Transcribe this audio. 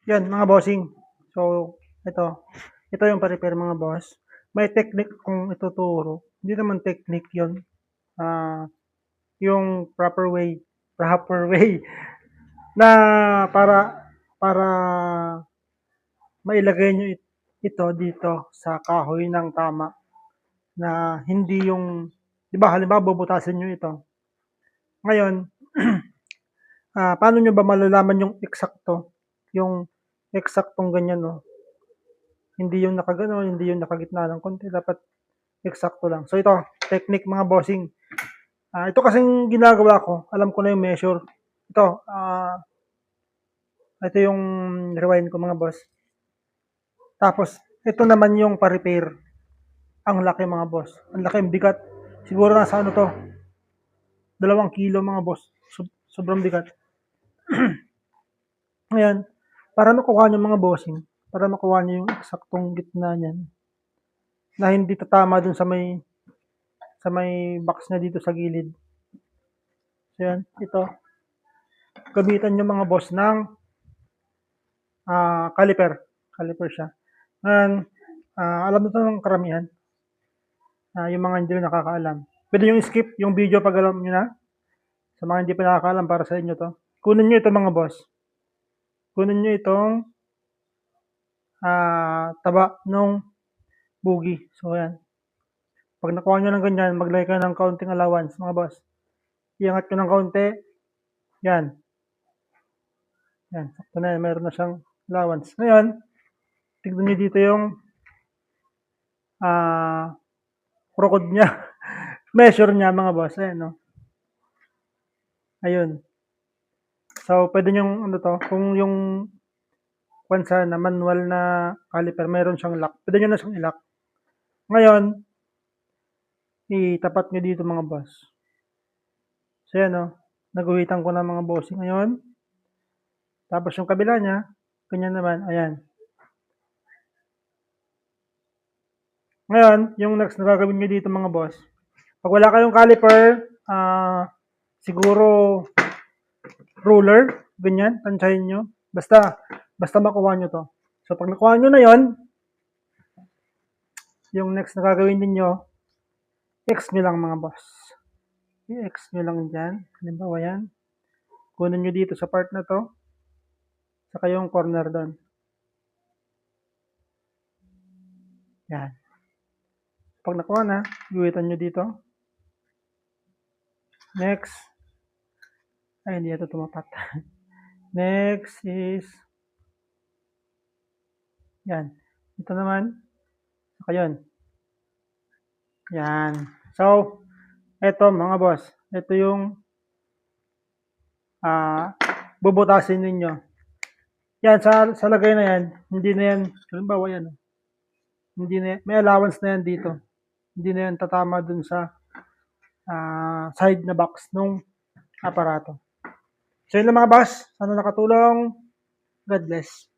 Yan, mga bossing. So, ito yung pa-repair mga boss. May technique kung ituturo. Hindi naman technique yun. Ah, yung proper way na para mailagay nyo ito dito sa kahoy ng tama na hindi yung, di ba, halimbawa bubutasin nyo ito. Ngayon, paano nyo ba malalaman yung eksaktong ganyan, no? Hindi yung nakagano, hindi yung nakagitna ng konti, dapat eksakto lang. So ito, technique mga bossing. Ito kasing ginagawa ko, alam ko na yung measure. Ito yung rewind ko mga boss. Tapos, ito naman yung pa-repair. Ang laki mga boss. Ang laki, ang bigat. Siguro nasa ano to, 2 kilo mga boss. Sobrang bigat. Ngayon, para makuha nyo mga bossing, para makuha nyo yung eksaktong gitna niyan, na hindi tatama dun sa may box na dito sa gilid. So yan, ito. Gamitan nyo mga boss ng caliper. Caliper siya. Ngayon, alam nyo ito ng karamihan. Yung mga hindi nakakaalam. Pwede yung skip yung video pag alam nyo na. Sa mga hindi pa nakakaalam, para sa inyo to. Kunin nyo ito mga boss. Kunin nyo itong taba nung bugi. So yan. Pag nakuha nyo ng ganyan, maglagay ka ng counting allowance mga boss. Iangat nyo ng kaunti. Yan. Yan. Sakto na yan. Meron na siyang allowance. Ngayon, tignan nyo dito yung crocod niya. Measure niya mga boss. Ayan, no? Ayun. So, pwede nyo, kung yung kwansa na manual na caliper, meron siyang lock. Pwede nyo na siyang ilock. Ngayon, itapat nyo dito mga boss. So, yan, no? Naguhitan ko na mga bossing ngayon. Tapos yung kabila niya, ganyan naman, ayan. Ngayon, yung next na gagawin nyo dito mga boss, pag wala kayong caliper, siguro ruler, ganyan, tansyahin nyo. Basta makuha nyo to. So, pag nakuha nyo na yon, yung next na gagawin ninyo, X nyo lang mga boss. I-X nyo lang dyan. Halimbawa yan. Kunin nyo dito sa part na to. Saka yung corner doon. Yan. Pag nakuha na, guhitan nyo dito. Next. Ay, hindi ito tumapat. Next is yan. Ito naman. Saka yun. Yan. So, ito mga boss. Ito yung bubutasin ninyo. Yan, sa lagay na yan, hindi na yan, halimbawa yan, hindi na yan, may allowance na yan dito. Hindi na yan tatama dun sa side na box nung aparato. So yun lang mga boss. Sana nakatulong. God bless.